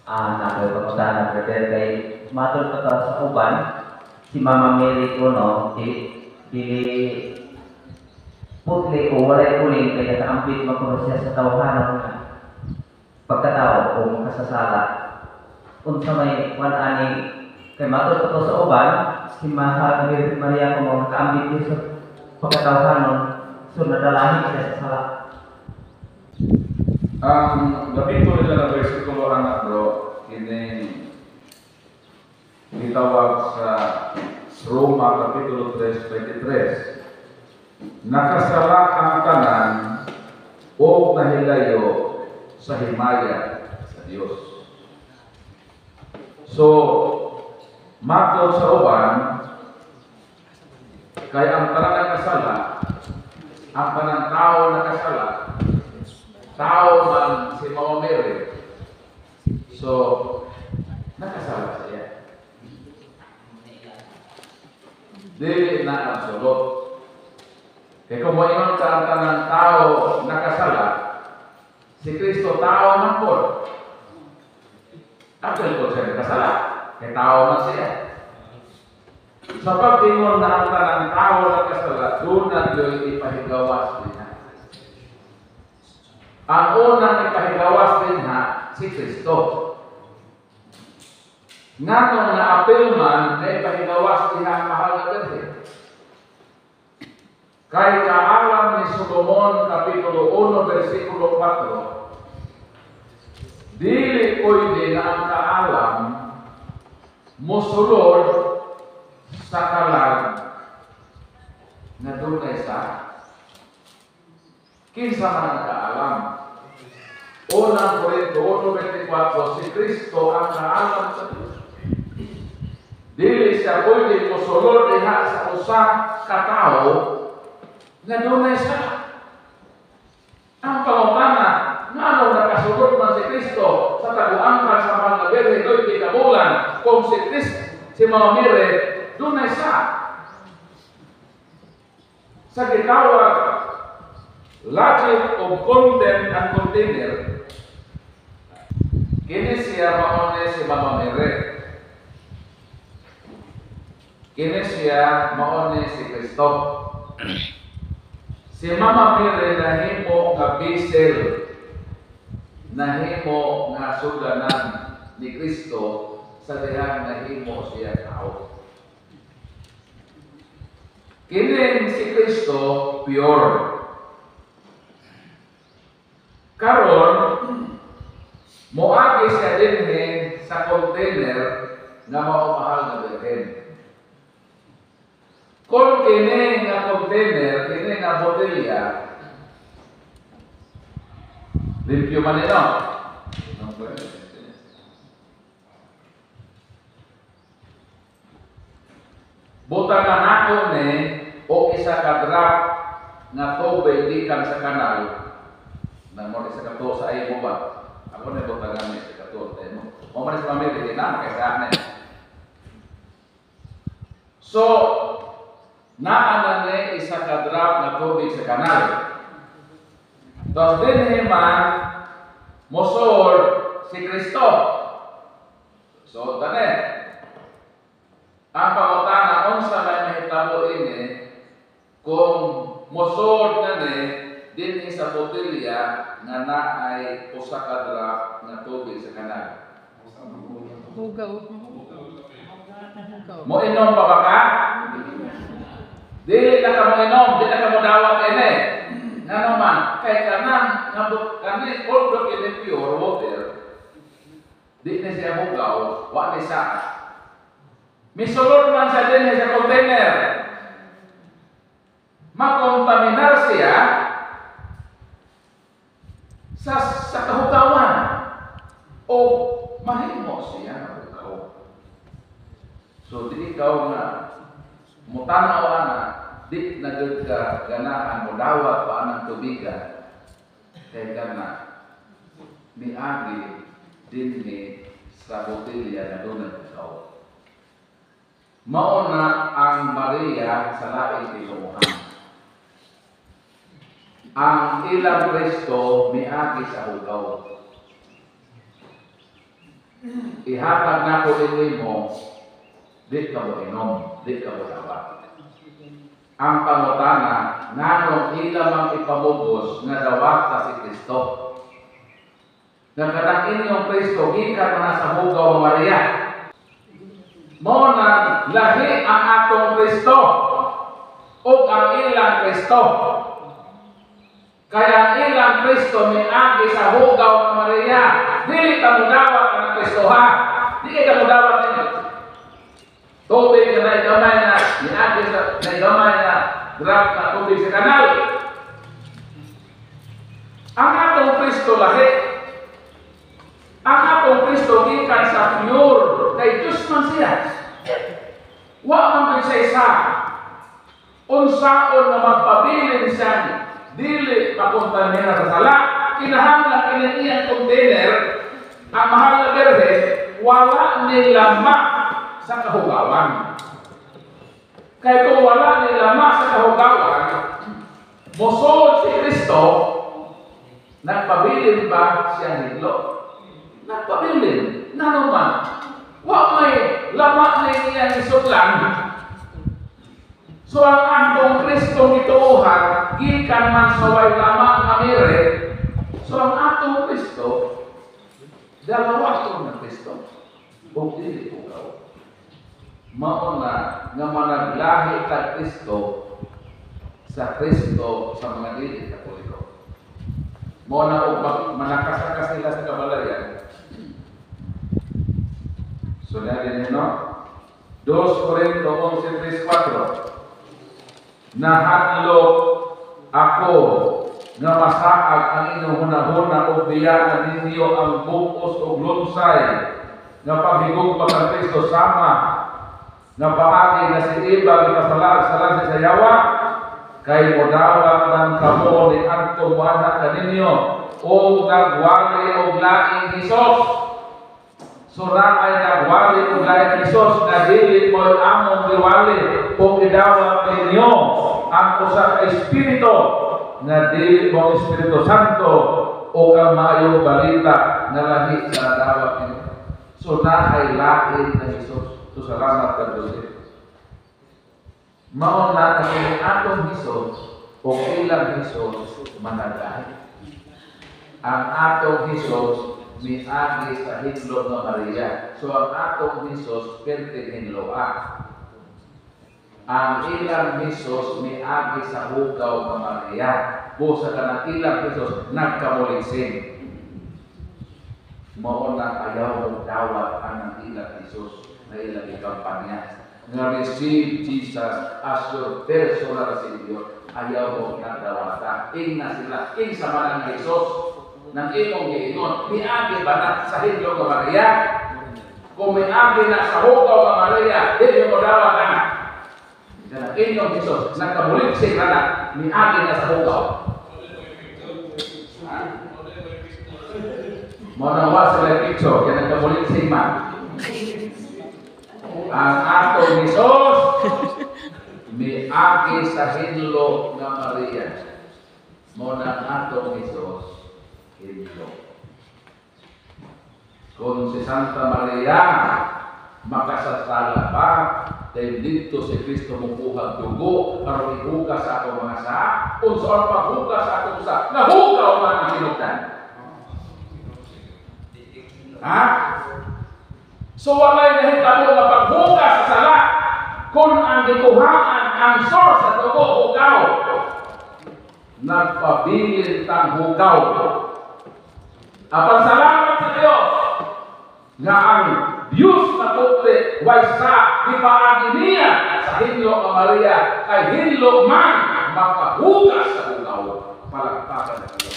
Nakapagpunta na brother kay matol ka sa uban si Mama Mary ko no di putli o walay kuling kaya kaampit magkuno siya sa tawhanan nga pagkatao o kasasala unsa may wan ani kay matol ka sa uban si Mahal Virgin Maria ko mo kaampit ko sa pagkatawhanon so nadalahin siya sa sala. Ang kapitulo nila ng versikulo anak bro, ini itawag sa Roma Kapitulo 3:23. Nakasala ang tanan o nahilayo sa himaya sa Diyos. So, matod sa uban, kaya ang tanan nakasala, ang tanang tao nakasala, tao man si Mama Mary. So, nakasala siya. Dili na absolute. Kaya kung mayon ka ang tanang tao nakasala, si Kristo tao man po. Actually po siya nakasala. Kaya tao man siya. Sa pag-ingon na ang tanang tao nakasala, doon na Diyos ipahigawas din. Ang unang ipahigawas din si Kristo. Nga nung na-apil man na ipahigawas din ang mahal na Birhen. Kay kaalam ni Solomon Kapitulo 1, versikulo 4, dili pwede na ang kaalam musulod sa kalag na dunay sa kinsa man ang kaalam. Unang Korinto 1:24, si Kristo ang kaalam sa Diyos. Dili siya pwede musulod diha sa usa ka tawo nga dunay sa ang pangutana ngano nakasulod man si Kristo sa taguangkan sa mga Birhen doy kikabulan kung si Kristo si Mama Mary dunay sa gitawag logic of content and container. Kini siya maone si Mama Mary. Kini siya maone si Kristo. Si Mama Mary nahimo nga bisel, nahimo nga suganan ni Kristo sa dihang nahimo siya tao. Kini si Kristo pure. Karon moagi siya dinhi sa container nga mao mahal na Birhen. Kung kini nga container, kini nga botelya, limpyo man ito. Butangan ako ni o isa ka drop nga tubig gikan sa kanal. Nang mo isa ka to sa ay mo ba? Ako na butangan ni isa ka to tayo mo. Mo man sa pamilya di na kay sa akin. So, naanane isa ka drop na tubig sa kanal. Tapos din man mosor si Kristo. So, tane. Ang pangutana unsa may mahitabo ini kung mosor na ni din sa botelya nga naay usa ka drop na tubig sa kanal. Hugaw. Mo inom pa ba ka? Dili na ka mo inom, dili na ka mo dawat ini. Nga naman, kay kanang nabot kani although ini pure water, di na siya hugaw, wa ni sa. Misulod man sa din sa container. Makontaminar siya sa kahugawan o mahimo siya na hugaw. So, di ikaw nga mutanaw na di na gud ka ganahan mo dawat pa anang tubigan kay kana miagi dinhi sa botelya na doon ikaw. Mauna ang Maria sa laing tinuhan. Ang ilang Kristo miagi sa hugaw. ihatag na ko din mo, di ka mo inom, di ka mo dapat. Ang pangutana, nanong ilamang ipamugos nga dawata si Kristo. Nagkatang inyong Kristo, gikan na sa hugaw Maria. Mo na lahi ang atong Kristo o ang ilang Kristo. Kaya ang ilang Kristo miagi sa hugaw ng Maria. Dili ka mo dawat ang Kristo ha. Dili ka mo dawat nito. Tubig na naigamay na, miagi sa naigamay na drop na tubig sa kanal. Ang atong Kristo lahi. Ang atong Kristo gikan sa pure kay Diyos man siya. Wa man siya isa. Unsaon na magpabilin siya, dili makontamina sa sala. Kinahanglan kiniyang container, ang mahal na berhe, wala nilama sa kahugawan. Kaya kung wala nilama sa kahugawan, musod si Kristo, nagpabilin ba siya nito? Nagpabilin. Na naman, wa may lama na iyang isutlan. So ang atong Kristo nituuhan, gikan man sa way lama nga mere. So ang atong Kristo, dalawa ito na Kristo. O dili ugaw. Mauna nga managlahi ka Kristo sa Kristo sa mga dili Katoliko. Mauna o manakasakas nila sa kabalayan. So natin yun, no? 2 Corinto 11:4. Nahadlok ako nga masaag ang inyong hunahuna o biyaan ninyo ang bukos o lunsay nga paghigugma kang Kristo sama nga paagi na si Iba ipasalag sa yawa kay modawat ng kamo ni Anto Buana kaninyo o nagwali o laing Isos. So na ay nagwali o laing Isos na dili mo among liwali o idawat ninyo ang usa ka Espiritu na dili mo Espiritu Santo o ang maayong balita na lahi sa dawat ninyo. So na ay lain na Isos. So salamat ka Joseph. Maon na kami atong Isos o ilang Isos managahin. Ang atong Isos miagi sa hitlo ng Maria. So ang atong Isos pertingin loa. Ang ilang Isos miagi sa hugaw ng Maria. Busa ka ng ilang Isos nagkamulisin. Maon na ayaw ng dawat ang ilang Isos na ilang ikampanya. Nga receive Jesus as your personal Savior. Ayaw mo nagdawata. Ing na sila. Ing sa manang Isos. Nang imong giingon, miagi ba na sa hitlo ng Maria? Kung miagi na sa hugaw ng Maria, hindi mo dawat na. Nang inyong Isos, nagkamulisin na na, miagi na sa hugaw. Manawa sila picture, yan nagkamulisin man. Ang atong Isos, miagi sa hitlo ng Maria. Muna atong Isos, Hilo. Kung si Santa Maria makasasala pa dahil dito si Kristo mukuhag dugo aron ihugas sa akong mga sa kung saan paghugas sa akong sa nahugaw man ang hinugdan. Ha? So walay nahitabo na paghugas sa sala kung ang gikuhaan ang source sa dugo hugaw nagpabilin tang hugaw. Apan salamat sa Diyos nga ang Diyos na putre waysa ipaagi niya sa hinlo ng Maria kay hinlo man makahugas sa hugaw. Palakpakan sa Diyos.